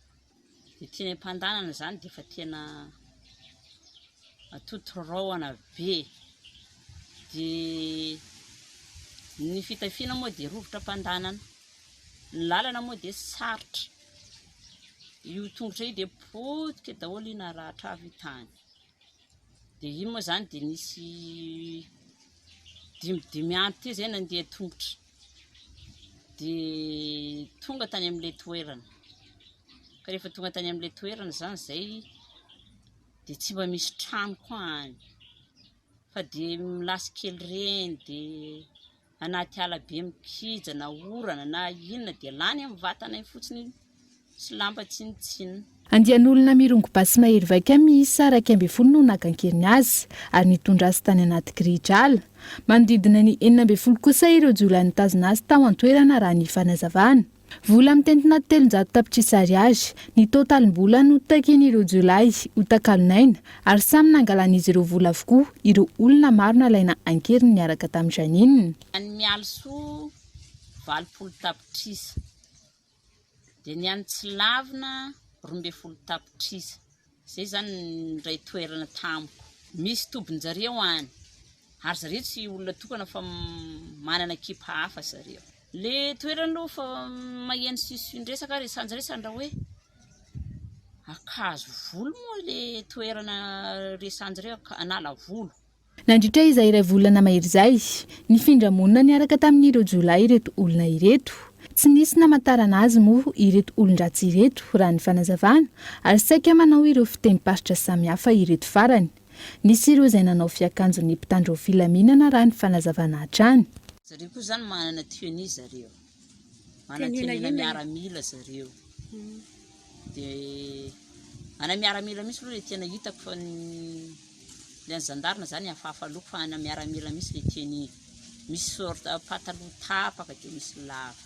dia tena mpandanana zany dia fa tena atotoroana be. Dia ny fitafiana moa dia rovotra mpandanana, ny lalana moa dia sarotra. Io tongotra io dia potika daholo ina rahatra avy tany. Dia io moa zany dia nisy 5 andro ty zay nandeha tongotra. Dia tonga tany amin'ilay toerana. Ka rehefa tonga tany amin'ilay toerana zany zay dia tsy mba misy trano koa any. Fa dia milasy kely reny dia anaty ala be mikijana, orana na inona dia lany amin'ny vatana fotsiny sy lamba tsinitsinina. Andian'olona mirongo-basy mahery vaika miisa 12 no nakan-keriny azy ary nitondra azy tany anaty kirihidrala. Manodidina ny 12 kosa ireo jola nitazona azy tao an-toerana raha ny fanazavana. Vola mitentina 300 tapitrisa ariary ny totalim-bola no taken'ireo jolay ho takalonaina ary samy nangalan'izy ireo vola avokoa ireo olona maro nalaina ankeriny niaraka tamin'ny Janine. Ny mialso 20 tapitrisa. Dia ny an'ny tsy lavina 12 tapitrisa. Zay zany ny ray toerana tamiko. Misy tobin-jareo any. Ary zareo tsy olona tokana fa manana ekipa hafa zareo. Le toerana aloha fa maheno sisindresaka resanjresandra hoe akazo volo moa le toerana resanjreo anala volo. Nandritra izay iray volana mahery izay, ny findramonina niaraka tamin'ireo jolay ireto olona ireto. Tsy nisy namantarana azy moa ireto olon-dratsy ireto raha ny fanazavana ary saika manao ireo fitem-paritra samihafa ireto farany. Nisy ireo izay nanao fiakanjo ny mpitandro filaminana raha ny fanazavana hatrany. Zareo koa zany manana tenue zareo. Manana tenue miaramila zareo. Dia ana miaramila misy aloha le tena hitako fa le zandarina zany hafahafa loko fa ana miaramila misy le tenue. Misy sorta pataloha tapaka dia misy lava.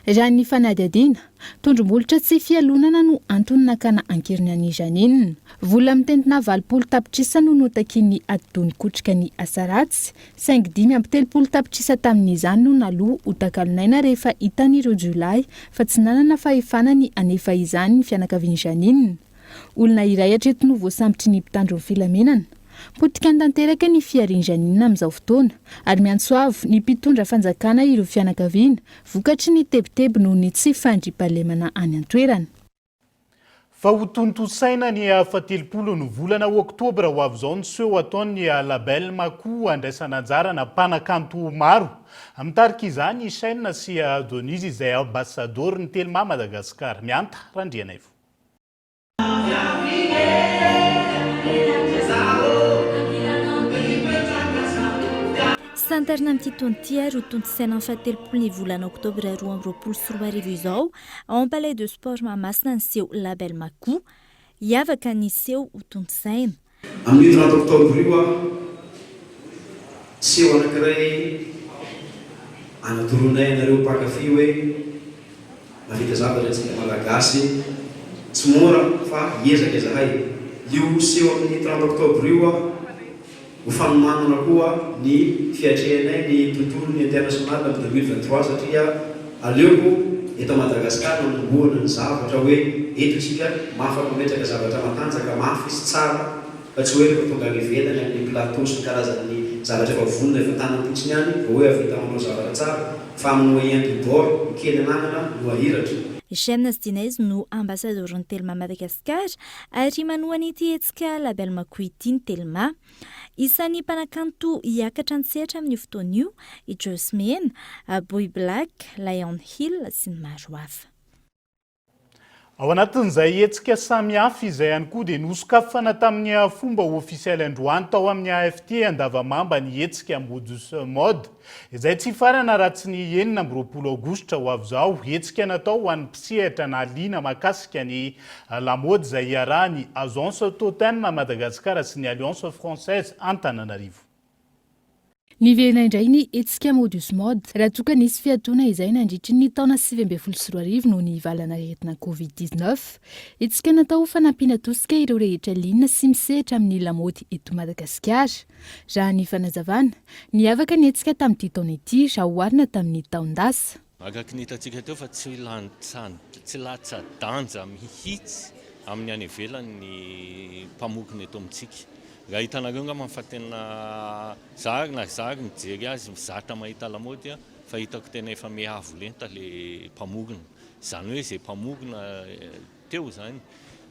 raha ny fanadihadiana tondrombolitra tsy fialonana no antony nakana ankiriny anizanina vola mitentina 20 tapitrisa no notakiny atodony kotrika ny asaratsy 5 tapitrisa tamin'izany no naloha ho takalonaina rehefa hitan'ireo jolay fa tsy nanana fahefana ny anefa izany ny fianakaviany janina olona iray hatreto no voasambitry ny mpitandro ny filamenana potika ny tanteraka ny fiariny janina amin'izao fotoana ary miantsoavo ny mpitondra fanjakana ireo fianakaviana vokatry ny tebiteby noho ny tsy fandripahalemana any an-toerana. Fa ho tontosaina ny 17 ny volana oktobra ho avy izao ny seho ataony label Makou andraisana anjarana mpanakanto maro mitarika izany Chaine sy Denise izay ambassadeur ny Telma Madagasikara mianta randriana ivo. Santarina amin'ity taon'ity ary ho tontosaina amin'ny 17 volana oktobra 2024 izao ao amin'ny Palais de Sport Mahamasina ny seho label Makou hiavaka ny seho ho tontosaina. Amin'ny 30 oktobra io seho anankiray anatoronay nareo mpankafy hoe mahavita zavatra antsika malagasy tsy mora fa hiezaka zahay. Io seho amin'ny 30 oktobra io ho fanomanana koa ny fiatrehanay ny tontolony international amin'ny 2023 satria aleoko eto Madagasikara manomboana ny zavatra hoe eto isika mahafaky metraka zavatra matanjaka mafy sy tsara fa tsy hoe rehefa tonga any ivelany amin'ny plateau sy karazany zavatra efa vonona efa tanam-potsiny any vao hoe avita manao zavatra tsara fa amin'ny moyen du bord kely ananana no ahiratra. Chaine sy Denise no ambassadeur ny Telma Madagasikara ary manohany ity hetsika label Makou ity ny Telma. Isan'ny mpanakanto hiakatra ny sehatra amin'ny fotoana io i Jasmine, Boy Black, Lion Hill sy ny maro hafa. Ao anatin'izay hetsika samihafa izay ihany koa dia nosokafana tamin'ny fomba ofisialy androany tao amin'ny AFT Andavamamba ny hetsika modus mode izay tsy farana raha tsy ny 9 aogositra ho avy izao hetsika natao ho an'ny mpisehatra na liana makasika ny lamaody izay iarahany Agence Totaine Madagasikara sy ny Alliance Française Antananarivo. Niverina indray ny hetsika modus mode raha toka nisy fiatoana izay nandritry ny taona 2024 noho ny valana rehetina Covid-19. Hetsika natao fanampiana tosika ireo rehetra liana sy misehatra amin'ny lamaody eto Madagasikara. Raha ny fanazavana, niavaka ny hetsika tamin'ity taona ity raha oharina tamin'ny taon-dasa. Magaky ny hitantsika teo fa tsy latsa danja mihitsy amin'ny any ivelan'ny mpamokiny eto amintsika. Raha hitanareo nga mafatena zahag mijery azy mizatra mahita lamaody fa hitako tena efa miavo lenta le mpamokina. Zany hoe izay mpamokina teo zany.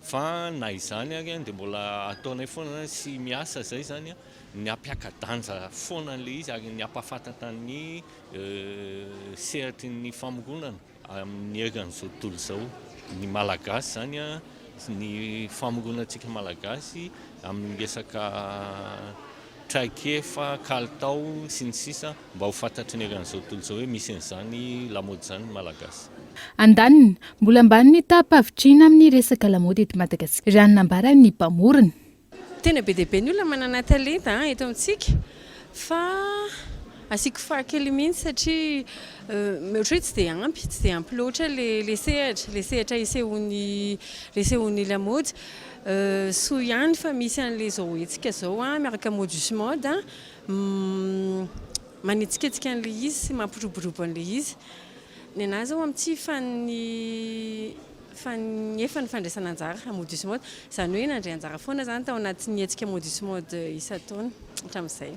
Fa na izany ary dia mbola ataonay foana sy miasa zay zany ny ampiaka-danja foana le izy ary ny ampafantatra ny sehatry ny famokonana amin'ny eran'izao tontolo izao. Ny malagasy zany ny famokonantsika malagasy amin'ny resaka traikefa, kalitao sy ny sisa mba ho fantatry ny eran'izao tontolo izao hoe misy an'izany lamaody zany malagasy. Andaniny mbola ambany ny tapavitrina amin'ny resaka lamaody eto Madagasikara raha nambarany ny mpamorona. Tena be dia be ny olona manana talenta eto amintsika fa asiko fakely mihitsy satria ohatra tsy dia ampy loatra le sehatra isehon'ny lamaody. So ihany fa misy an'le zao hetsika zao miaraka modus mode manetsiketsika an'le izy sy mampiroborobo an'le izy. Ny anazy zao amin'ity efa ny fandraisana anjara modus mode zany hoe nandray anjara foana zany tao anatin'ny hetsika modus mode isa-taona hatramin'izay.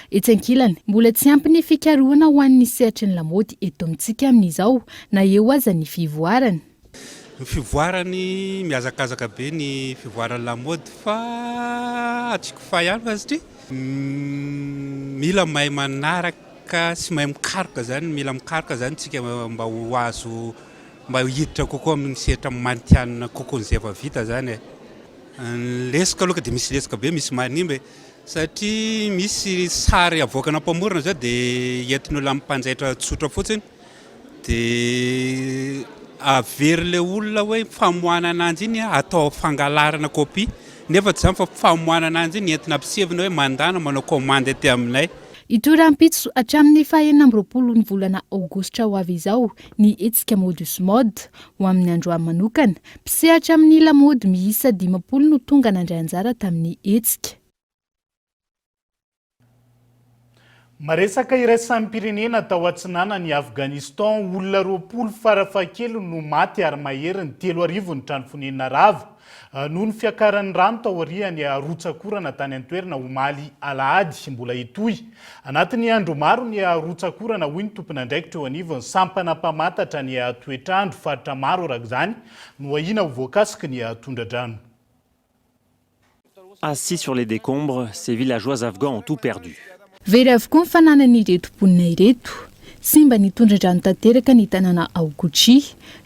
Etsy ankilany mbola tsy ampy ny fikarohana ho an'ny sehatry ny lamaody eto amintsika amin'izao na eo aza ny fivoarany. Ny fivoarany miazakazaka be ny fivoarany lamaody fa atsiko fa ihany fa satria mila mahay manaraka sy mahay mikaroka zany, mila mikaroka zany tsika mba ho azo mba hiditra kokoa amin'ny sehatra mantianina kokoa n'izay efa vita zany. Lesaka aloha dia misy lesaka be, misy manimba satria misy sary avoakana mpamorona zao dia entin'ny olona mpanjaitra tsotra fotsiny dia avery le olona hoe famoahana ananjy iny atao fangalarana kopia nefa tsy zany fa famoahana ananjy iny entina ampisevina hoe mandana manao commande aty aminay. itoeram-pitso hatramin'ny fahenina amby 20 ny volana aogositra ho avy izao ny hetsika modus mode ho amin'ny androany manokana mpisehatra amin'ny lamody miisa 50 no tonga nandray anjara tamin'ny hetsika. Maresaka iraisany pirenena tao atsinana ny Afghanistan olona 20 farafakely no maty ary mahery ny 3 arivo ny trano fonenina rava noho ny fiakaran'ny rano tao aoriany arotsakorana tany an-toerana Omaly Alahady mbola hitohy. Anatin'ny andro maro ny arotsakorana hoy ny tompon'andraikitra eo anivony sampana mpamatatra ny toetrandro faritra maro araka izany no ahina ho voakasiky ny tondra-drano. Assis sur les décombres, ces villageois afghans ont tout perdu. Very avokoa ny fananan'ireto mponina ireto. Simba ny tondra-drano tanteraka ny tanàna Aout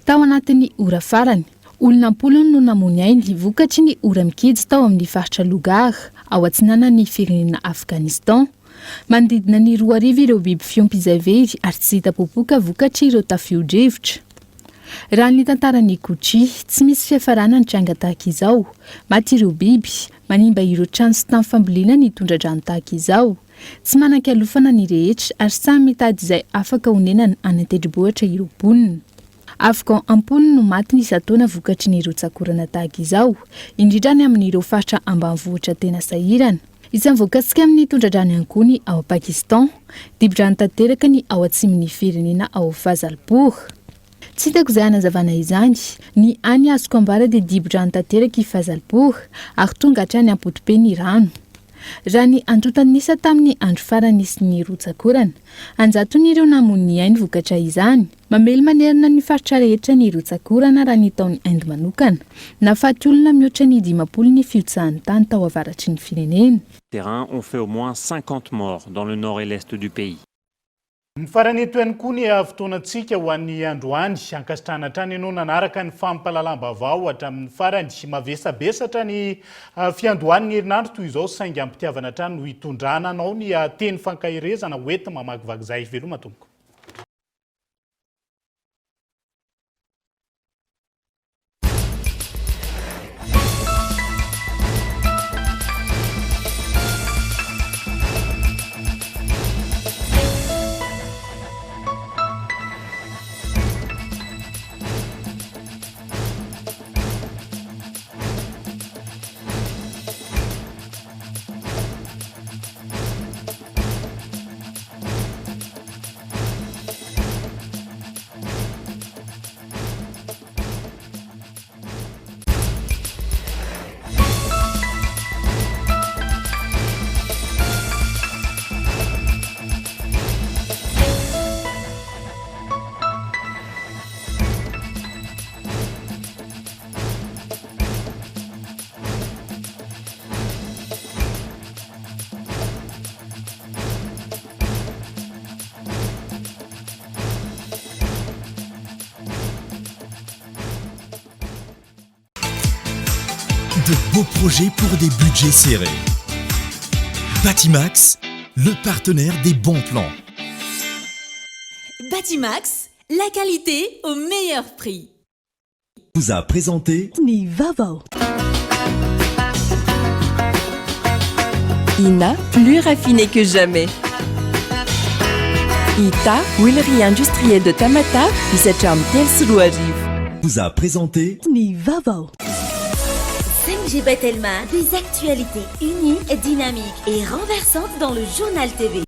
tao anatin'ny ora farany. Olona 10 no namony ainy vokatry ny ora mikijy tao amin'ny faritra Lugar ao atsinanan'ny firenena Afghanistan. Manodidina ny 2 arivo ireo biby fiompy izay very ary tsy hita popoka vokatry ireo tafio-drivotra. Raha ny tantaran'ny Kouchi tsy misy fiafarana ny tranga tahaka izao. Maty ireo biby, manimba ireo trano sy tany fambolena ny tondra-drano tahaka izao. Tsy manan-kalofana ny rehetra ary samy mitady izay afaka honenana anatendrombohitra ireo mponina. Afghan 10 no maty ny isan-taona vokatry ny rotsakorana tahaka izao, indrindra ny amin'ireo faritra ambanivohitra tena sahirana. Isan'ny voakasika amin'ny tondra-drano ihany koa ny ao Pakistan, dibo-drano tanteraka ny ao atsimon'ny firenena ao Fazalpur. Tsy hitako izay hanazavana izany, ny any azoko ambara dia dibo-drano tanteraka i Fazalpur ary tonga hatrany ampotope ny rano. Raha ny antotany nisa tamin'ny andro farany nisy ny rotsakorana, anjaton'ireo namony ainy vokatra izany, mamely manerana ny faritra rehetra ny rotsakorana raha ny taon'ny Inde manokana, nahafaty olona mihoatra ny 50 ny fiotsahan'ny tany tao avaratry ny firenena. Terrain ont fait au moins 50 morts dans le nord et l'est du pays. Ny farany eto ihany koa ny fotoanantsika ho an'ny androany ankasitrahana hatrany ianao nanaraka ny fampalalam-baovao hatramin'ny farany mavesabesatra ny fiandohan'ny herinandro toy izao saingy ampitiavana hatrany no hitondrana anao ny teny fankahirezana hoenty mamakivaky izay veloma tompoko. De beaux projets pour des budgets serrés. Batimax, le partenaire des bons plans. Batimax, la qualité au meilleur prix. Vous a présenté Ni Vaovao. Ina, plus raffiné que jamais. Ita, huilerie industrielle de Tamata, Isacham Telsuruariv. Vous a présenté Ni Vaovao. 5G Batelma, des actualités uniques, dynamiques et renversantes dans le journal TV.